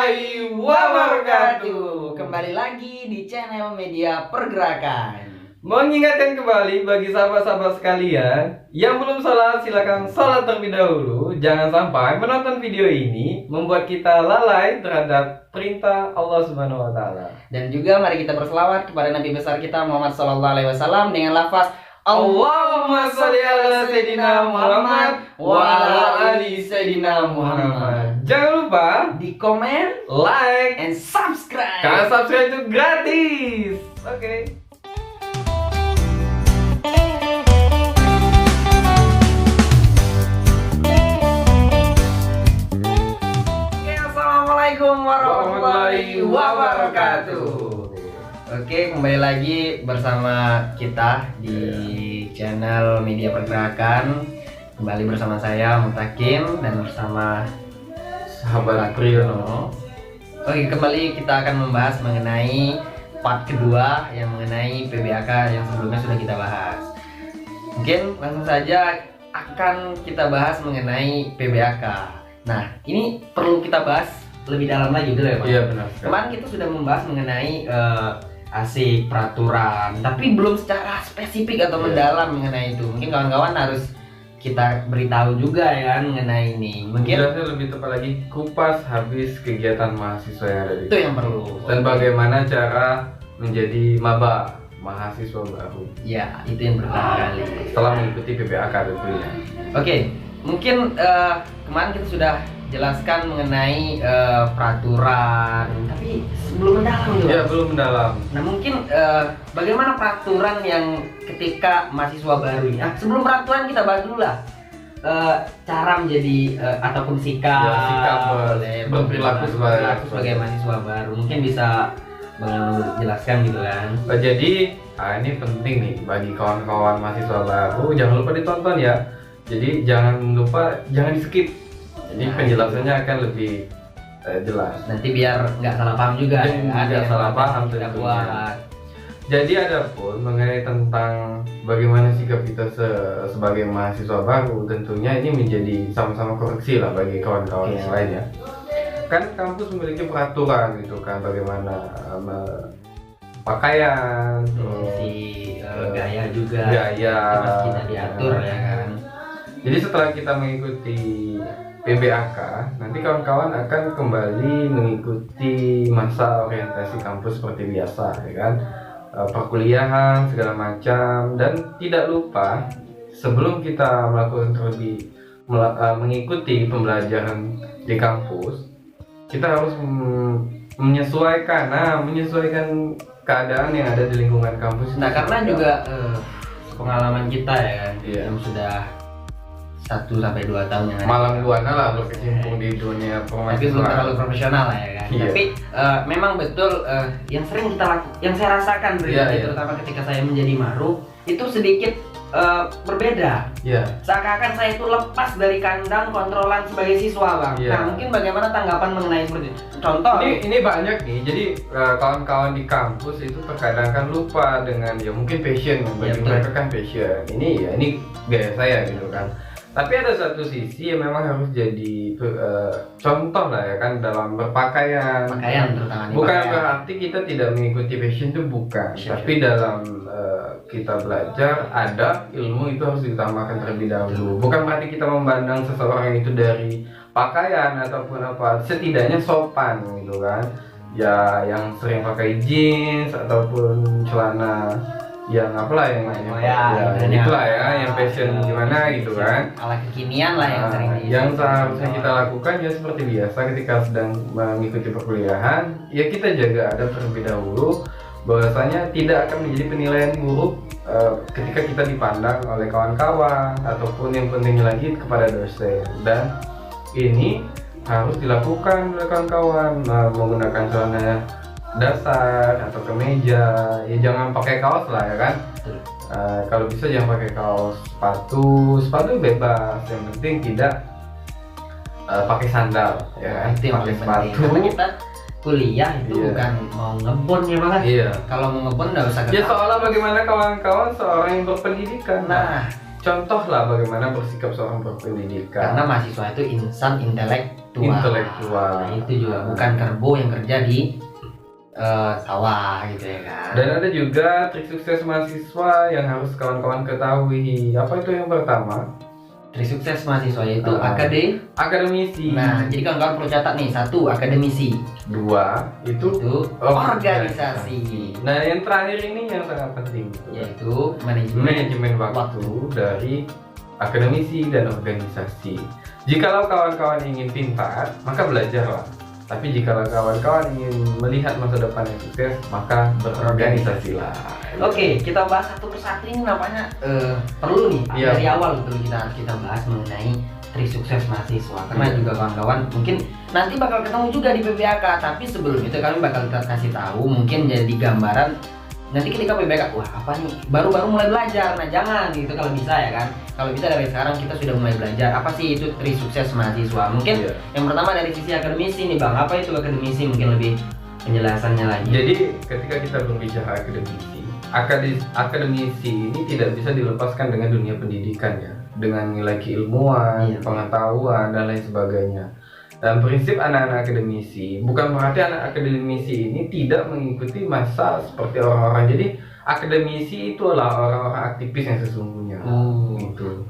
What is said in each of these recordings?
warahmatullahi wabarakatuh. Kembali lagi di channel Media Pergerakan. Mengingatkan kembali bagi sahabat-sahabat sekalian yang belum sholat, silakan sholat terlebih dahulu. Jangan sampai menonton video ini membuat kita lalai terhadap perintah Allah Subhanahu wa Ta'ala. Dan juga mari kita berselawat kepada Nabi besar kita Muhammad SAW dengan lafaz Allahumma sholli ala Sayyidina Muhammad wa ala ali Sayyidina Muhammad. Jangan lupa di komen, like, and subscribe. karena subscribe itu gratis. Oke. Assalamualaikum warahmatullahi wabarakatuh. Oke, kembali lagi bersama kita di channel Media Pergerakan. Kembali bersama saya Mutakin dan bersama Sahabat Priyono. Oke, kembali kita akan membahas mengenai part kedua yang mengenai PBAK yang sebelumnya sudah kita bahas. Mungkin langsung saja akan kita bahas mengenai PBAK. Nah, ini perlu kita bahas lebih dalam lagi dulu ya, Pak. Iya, benar. Kemarin kita sudah membahas mengenai asik peraturan, tapi belum secara spesifik atau mendalam mengenai itu. Mungkin kawan-kawan harus kita beritahu juga ya kan mengenai ini. Mungkin Jelasnya lebih tepat lagi kupas habis kegiatan mahasiswa yang ada di itu yang perlu. dan bagaimana cara menjadi maba mahasiswa baru Ya, itu yang pertama kali. setelah mengikuti PBAK tentunya. Oke, mungkin kemarin kita sudah jelaskan mengenai peraturan, tapi belum mendalam tuh. Ya, belum mendalam. Nah, mungkin bagaimana peraturan yang ketika mahasiswa baru ini? Sebelum peraturan kita bahas dulu lah. Cara menjadi ataupun sikap, Ya, sikap berperilaku sebagai mahasiswa baru. Mungkin bisa Bang jelaskan gitu kan. Jadi ini penting nih bagi kawan-kawan mahasiswa baru, jangan lupa ditonton ya. Jadi jangan di skip. Jadi Nah, penjelasannya akan lebih jelas. Nanti biar nggak salah paham juga. Ya, nggak yang salah paham tidak tentunya. buat. Jadi adapun mengenai tentang bagaimana sikap kita sebagai mahasiswa baru, tentunya ini menjadi sama-sama koreksi lah bagi kawan-kawan yang lainnya. Kan kampus memiliki peraturan gitu kan, bagaimana pakaian, Gaya juga. gaya, Harus kita diatur ya kan. Jadi setelah kita mengikuti PBAK, nanti kawan-kawan akan kembali mengikuti masa orientasi kampus seperti biasa, ya kan? Perkuliahan segala macam, dan tidak lupa sebelum kita mengikuti pembelajaran di kampus, kita harus menyesuaikan keadaan yang ada di lingkungan kampus. Nah, karena juga pengalaman kita ya kan, Iya. yang sudah 1-2 tahun yang ada. Malang buana lah berkecimpung di dunia Tapi belum pemahasiswaan. terlalu profesional lah ya kan. Iya. Tapi memang betul yang sering yang saya rasakan Iya. terutama ketika saya menjadi maru itu sedikit berbeda. Iya. Seakan-akan saya itu lepas dari kandang kontrolan sebagai siswa, Bang. Iya. Nah, mungkin bagaimana tanggapan mengenai seperti itu? Contoh, Ini banyak nih. Jadi kawan-kawan di kampus itu terkadang kan lupa dengan ya mungkin passion bagi betul. mereka kan passion. Ini gaya saya gitu kan. Tapi ada satu sisi yang memang harus jadi contoh lah ya kan dalam berpakaian. pakaian terutama nih, Bukan pakaian. berarti kita tidak mengikuti passion itu bukan. Passion. Tapi dalam kita belajar ada ilmu itu harus ditambahkan terlebih dahulu. Bukan berarti kita memandang seseorang itu dari pakaian ataupun apa. Setidaknya sopan gitu kan. Ya yang sering pakai jeans ataupun celana yang apalah yang itulah ya yang fashion gimana gitu kan. Ala kekinian lah yang sering Yang seharusnya kita lakukan ya seperti biasa ketika sedang mengikuti perkuliahan, ya kita jaga adab terlebih dahulu, bahwasanya tidak akan menjadi penilaian buruk ketika kita dipandang oleh kawan-kawan ataupun yang pentingnya lagi kepada dosen. Dan ini harus dilakukan oleh kawan-kawan menggunakan celana dasar atau kemeja, ya jangan pakai kaos lah ya kan. Kalau bisa jangan pakai kaos, sepatu bebas, yang penting tidak pakai sandal ya kan. Itu yang Pakai paling penting. sepatu. Karena kita kuliah itu Iya. bukan mau ngebon ya, Bang. Iya. Kalau mau ngebon nggak usah ke Ya kampus. seolah bagaimana kawan-kawan seorang yang berpendidikan. Nah, contoh lah bagaimana bersikap seorang berpendidikan. Karena mahasiswa itu insan intelektual. Intelektual. Nah, itu juga bukan kerbo yang kerja di sawah gitu ya kan. Dan ada juga trik sukses mahasiswa yang harus kawan-kawan ketahui. Apa itu yang pertama? Trik sukses mahasiswa yaitu akademisi. Nah, jadi kawan-kawan perlu catat nih, 1 akademisi, 2 itu organisasi. Nah, yang terakhir ini yang sangat penting yaitu manajemen waktu dari akademisi dan organisasi. Jikalau kawan-kawan ingin pintar, maka belajarlah. Tapi jika kawan-kawan ingin melihat masa depan yang sukses, maka berorganisasilah. Oke, kita bahas satu persatu ini nampaknya perlu nih. Iya. Dari awal perlu kita bahas mengenai trik sukses mahasiswa. Karena juga kawan-kawan mungkin nanti bakal ketemu juga di PBAK. Tapi sebelum itu kami bakal kita kasih tahu mungkin jadi gambaran. Nanti ketika PBAK, wah apa nih? Baru-baru mulai belajar. Nah jangan gitu kalau bisa ya kan. Kalau bisa dari sekarang kita sudah mulai belajar. Apa sih itu trik sukses mahasiswa? Mungkin yang pertama dari sisi akademisi nih Bang. Apa itu akademisi? Mungkin lebih penjelasannya lagi. Jadi ketika kita berbicara akademisi ini tidak bisa dilepaskan dengan dunia pendidikan ya. Dengan nilai keilmuan, pengetahuan dan lain sebagainya. Dan prinsip anak-anak akademisi bukan berarti anak akademisi ini tidak mengikuti masa seperti orang-orang. Jadi akademisi itu adalah orang-orang aktivis yang sesungguhnya. Gitu.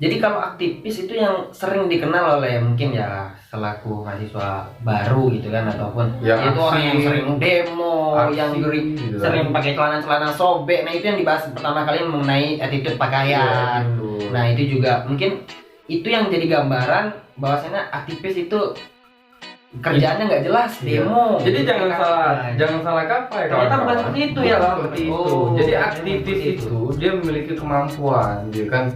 Jadi kalau aktivis itu yang sering dikenal oleh mungkin ya selaku mahasiswa baru gitu kan, ataupun ya, itu orang yang sering demo, yang gitu sering pakai celana-celana sobek. Nah itu yang dibahas pertama kali mengenai attitude pakaian. gitu. Nah itu juga mungkin itu yang jadi gambaran bahwasanya aktivis itu kerjaannya nggak jelas, demo. Jadi jangan salah kaprah ya. Ternyata bukan seperti itu ya Bang. Seperti itu. Jadi aktivis itu dia memiliki kemampuan, dia kan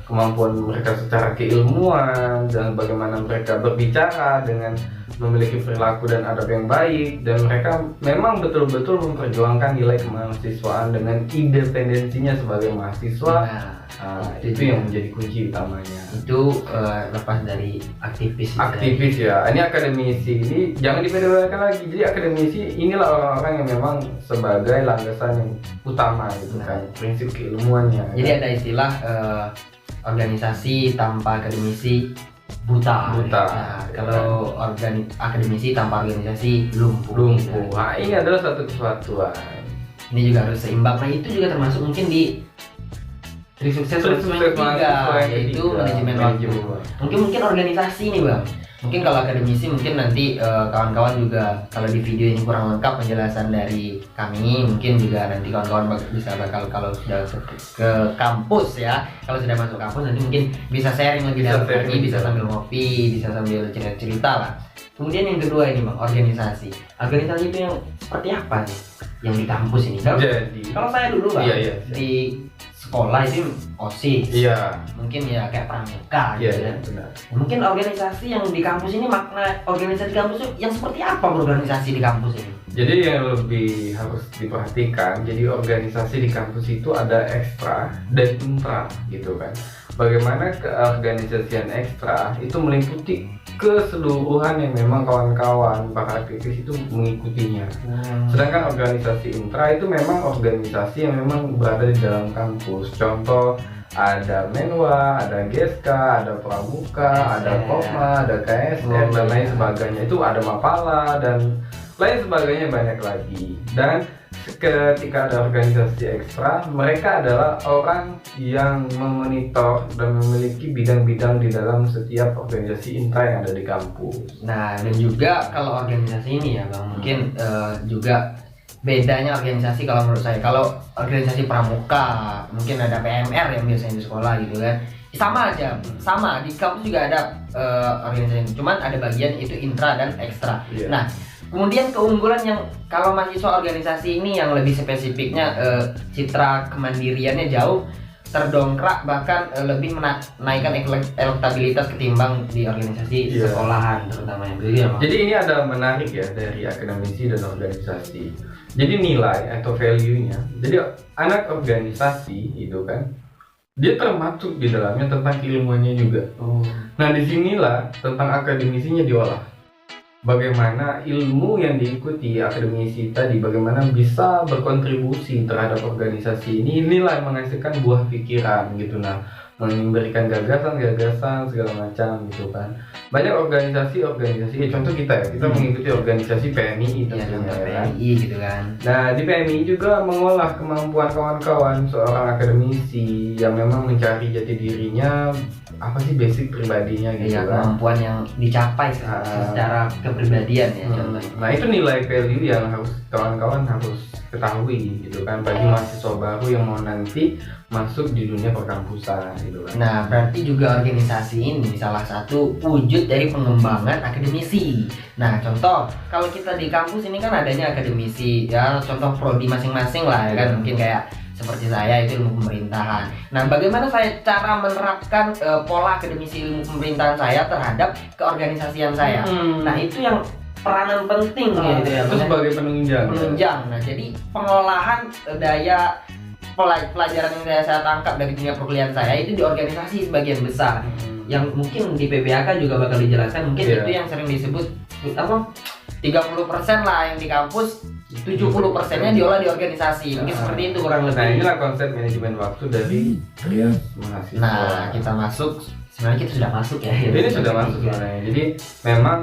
kemampuan mereka secara keilmuan dan bagaimana mereka berbicara dengan memiliki perilaku dan adab yang baik, dan mereka memang betul-betul memperjuangkan nilai kemahasiswaan dengan independensinya sebagai mahasiswa. Itu yang menjadi kunci utamanya. Itu lepas dari aktivis. Aktivis ya. Ini akademisi ini jangan dibedakan lagi. Jadi akademisi inilah orang-orang yang memang sebagai landasan yang utama gitu kan. Prinsip keilmuannya. Jadi ada istilah organisasi tanpa akademisi buta. Nah, kalau akademisi tanpa organisasi lumpuh. Nah, ini adalah satu kesatuan. Ini juga harus seimbang. Nah, itu juga termasuk mungkin di trik sukses mahasiswa yaitu manajemen waktu. Mungkin organisasi nih Bang. Mungkin kalau akademisi mungkin nanti kawan-kawan juga kalau di video ini kurang lengkap penjelasan dari kami, mungkin juga nanti kawan-kawan bisa kalau sudah ke kampus ya, kalau sudah masuk kampus nanti mungkin bisa sharing lebih dalam lagi, bisa sambil ngopi, bisa sambil cerita lah. Kemudian yang kedua ini Bang, organisasi. Organisasi itu yang seperti apa nih yang di kampus ini? Kalau saya dulu Bang, di sekolah itu OSIS, mungkin ya kayak pramuka gitu kan. Mungkin organisasi yang di kampus ini, makna organisasi di kampus itu yang seperti apa organisasi di kampus ini? Jadi yang lebih harus diperhatikan, jadi organisasi di kampus itu ada ekstra dan intra gitu kan. Bagaimana keorganisasian ekstra itu meliputi keseluruhan yang memang kawan-kawan para aktivis itu mengikutinya. Sedangkan organisasi intra itu memang organisasi yang memang berada di dalam kampus. Contoh ada Menwa, ada Geska, ada Pramuka, ada Kopma, ada KSR dan lain sebagainya. Itu ada Mapala dan lain sebagainya, banyak lagi. Dan ketika ada organisasi ekstra, mereka adalah orang yang memonitor dan memiliki bidang-bidang di dalam setiap organisasi intra yang ada di kampus. Nah, dan juga kalau organisasi ini ya Bang, mungkin juga bedanya organisasi kalau menurut saya. Kalau organisasi pramuka mungkin ada PMR yang biasanya di sekolah gitu kan, sama aja, sama di kampus juga ada organisasi, cuman ada bagian itu intra dan ekstra. Nah, kemudian keunggulan yang kalau mahasiswa organisasi ini yang lebih spesifiknya citra kemandiriannya jauh terdongkrak, bahkan lebih menaikkan elektabilitas ketimbang di organisasi sekolahan terutama yang Jadi ini ada menarik ya dari akademisi dan organisasi. Jadi nilai atau value-nya. Jadi anak organisasi itu kan dia termasuk di dalamnya tentang keilmuannya juga. Nah disinilah tentang akademisinya diolah. bagaimana ilmu yang diikuti akademisi tadi bagaimana bisa berkontribusi terhadap organisasi ini, inilah yang menghasilkan buah pikiran gitu. Nah, memberikan gagasan segala macam gitu kan. Banyak organisasi contoh kita mengikuti organisasi PMI tentunya kan. PMI gitu kan. Nah, di PMI juga mengolah kemampuan kawan-kawan seorang akademisi yang memang mencari jati dirinya, apa sih basic pribadinya gitu ya, kan. kemampuan yang dicapai secara kepribadian ya contohnya. Nah, itu nilai value yang harus kawan-kawan harus ketahui gitu kan, bagi mahasiswa baru yang mau nanti masuk di dunia perkampusan gitu kan. Nah, berarti juga organisasi ini salah satu wujud dari pengembangan akademisi. Nah, contoh kalau kita di kampus ini kan adanya akademisi ya, contoh prodi masing-masing lah ya kan, mungkin kayak seperti saya itu ilmu pemerintahan. Nah, bagaimana saya cara menerapkan pola akademisi ilmu pemerintahan saya terhadap keorganisasian saya? Nah, itu yang peranan penting gitu ya. Itu sebagai penunjang. Nah, jadi pengolahan daya pelajaran yang saya tangkap dari dunia perkuliahan saya itu di organisasi sebagian besar. Yang mungkin di PBAK juga bakal dijelaskan, mungkin itu yang sering disebut apa 30% lah yang di kampus, 70%-nya diolah di organisasi. Mungkin seperti itu kurang lebih. Nah, inilah konsep manajemen waktu dari Trias mahasiswa. Nah, kita masuk, sebenarnya kita sudah masuk ya. Ini sudah masuk sebenarnya. Jadi memang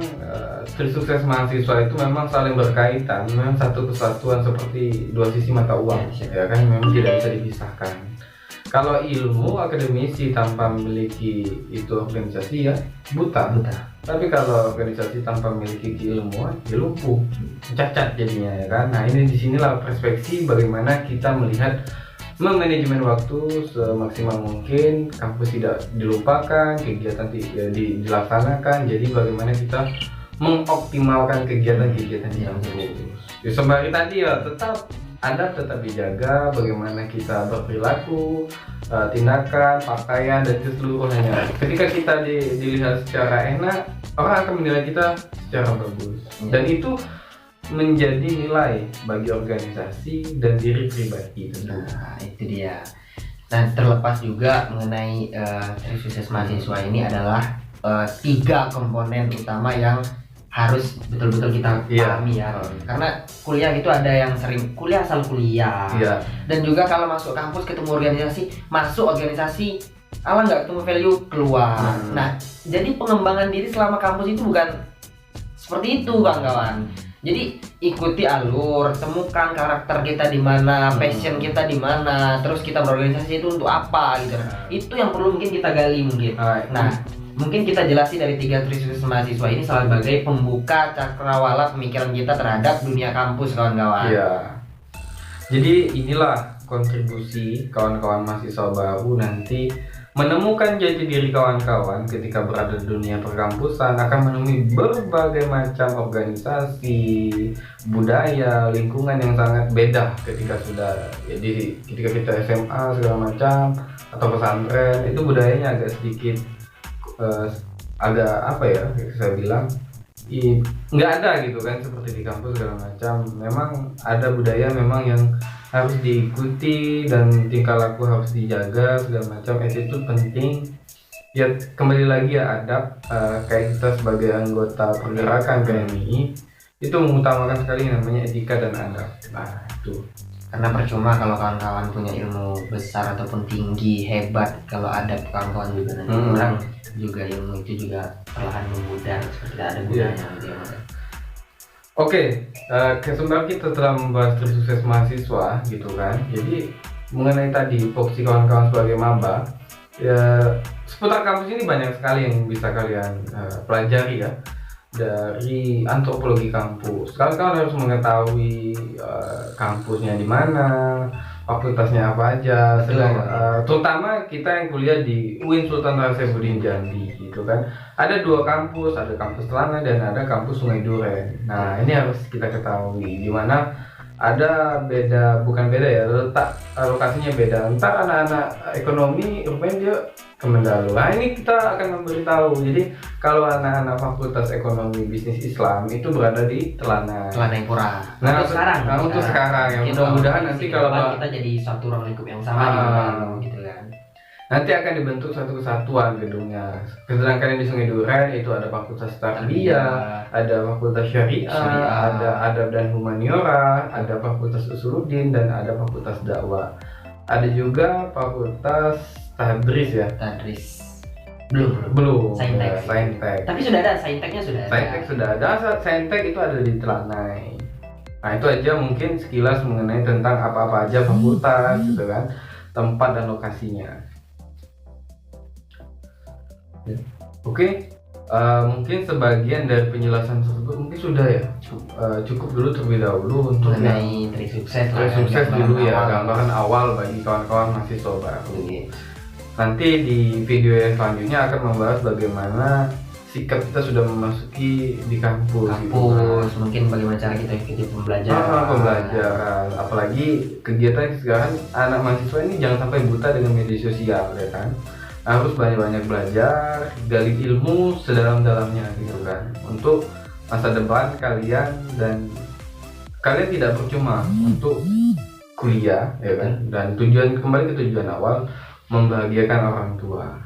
Tri Sukses Mahasiswa itu memang saling berkaitan, memang satu kesatuan seperti dua sisi mata uang, ya kan, memang tidak bisa dipisahkan. Kalau ilmu akademisi tanpa memiliki itu organisasi ya buta. Tapi kalau organisasi tanpa memiliki keilmuan, ya lumpuh, cacat jadinya ya kan. Nah, ini disinilah perspektif bagaimana kita melihat memanajemen waktu semaksimal mungkin, kampus tidak dilupakan, kegiatan dilaksanakan. Jadi bagaimana kita mengoptimalkan kegiatan-kegiatan yang terus. Ya, sembari tadi ya tetap dijaga, bagaimana kita berperilaku, tindakan, pakaian dan keseluruhannya. Ketika kita dilihat secara enak, orang akan menilai kita secara bagus. Dan itu menjadi nilai bagi organisasi dan diri pribadi tentu. Nah, itu dia. Nah, terlepas juga mengenai Tri Sukses Mahasiswa ini adalah 3 komponen utama yang harus betul-betul kita pahami ya. Karena kuliah itu ada yang sering kuliah asal kuliah. Dan juga kalau masuk kampus ketemu organisasi, masuk organisasi nggak ketemu value keluar. Nah, jadi pengembangan diri selama kampus itu bukan seperti itu kawan-kawan. Jadi ikuti alur, temukan karakter kita di mana, passion kita di mana, terus kita berorganisasi itu untuk apa gitu. Itu yang perlu mungkin kita gali mungkin. Nah, mungkin kita jelasin dari 3 Tri Sukses Mahasiswa ini sebagai pembuka cakrawala pemikiran kita terhadap dunia kampus kawan-kawan. Iya. Jadi inilah kontribusi kawan-kawan mahasiswa baru nanti menemukan jati diri kawan-kawan ketika berada di dunia perkampusan, akan menemui berbagai macam organisasi, budaya, lingkungan yang sangat beda ketika sudah ketika kita SMA segala macam atau pesantren, itu budayanya agak sedikit agak apa ya saya bilang nggak ada gitu kan seperti di kampus segala macam. Memang ada budaya memang yang harus diikuti dan tingkah laku harus dijaga segala macam, attitude penting ya. Kembali lagi ya adab, kayak kita sebagai anggota pergerakan PMI itu mengutamakan sekali yang namanya etika dan adab. Nah itu karena percuma kalau kawan-kawan punya ilmu besar ataupun tinggi hebat, kalau adab kawan-kawan juga nanti kurang, juga ilmu itu juga perlahan memudar seperti tidak ada gunanya gitu ya. Oke, sembari kita telah membahas Tri Sukses Mahasiswa gitu kan. Jadi mengenai tadi fokus kawan-kawan sebagai maba, ya seputar kampus ini banyak sekali yang bisa kalian pelajari ya. Dari antropologi kampus, kawan-kawan harus mengetahui kampusnya di mana, fakultasnya apa aja, terutama kita yang kuliah di UIN Sultan Hasanuddin Jambi gitu kan. Ada 2 kampus, ada kampus Telana dan ada kampus Sungai Duren. Nah ini harus kita ketahui, di mana ada bukan beda ya, letak lokasinya beda. Entar anak-anak ekonomi rupanya dia ke Mendalu. Nah ini kita akan memberitahu. Jadi kalau anak-anak fakultas ekonomi bisnis Islam itu berada di Telana yang kurang. Nah untuk sekarang ya mudah-mudahan nanti kalau kita jadi satu ruang lingkup yang sama gitu kan. nanti akan dibentuk satu kesatuan gedungnya. Sedangkan yang di Sungai Duren itu ada Fakultas Tarbiyah, ada Fakultas Syariah, ada Adab dan Humaniora, ada Fakultas Usuluddin, dan ada Fakultas Dakwah. Ada juga Fakultas Tadris ya. Tadris. Belum. Saintek. Saintek. Tapi sudah ada, Sainteknya sudah ada. Saintek sudah ada. Saintek itu ada di Telanai. Nah itu aja mungkin sekilas mengenai tentang apa-apa aja fakultas gitu kan, tempat dan lokasinya. Oke, mungkin sebagian dari penjelasan tersebut mungkin sudah ya, cukup dulu terlebih dahulu untuk mengenai trik sukses dulu ya, gambaran awal bagi kawan-kawan mahasiswa baru. Nanti di video yang selanjutnya akan membahas bagaimana sikap kita sudah memasuki di kampus, mungkin bagaimana cara kita ikuti pembelajaran, apalagi kegiatan sekarang anak mahasiswa ini jangan sampai buta dengan media sosial ya kan, harus banyak-banyak belajar, gali ilmu sedalam-dalamnya gitu kan, untuk masa depan kalian, dan kalian tidak percuma untuk kuliah ya kan, dan kembali ke tujuan awal, membahagiakan orang tua.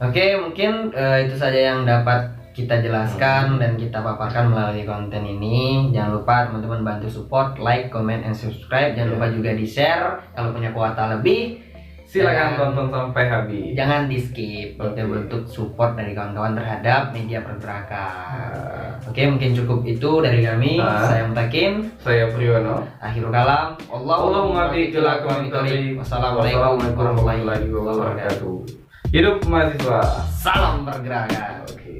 Oke, mungkin itu saja yang dapat kita jelaskan dan kita paparkan melalui konten ini. Jangan lupa teman-teman bantu support, like, comment, and subscribe. Jangan lupa juga di share. Kalau punya kuota lebih, silakan tonton sampai habis. Jangan di skip. Itu bentuk support dari kawan-kawan terhadap media pergerakan. Oke, mungkin cukup itu dari kami. Saya Mutakin, saya Priyono. Akhirul kalam. Allahumma wassalamualaikum warahmatullahi wabarakatuh. Hidup mahasiswa. Salam pergerakan. Oke.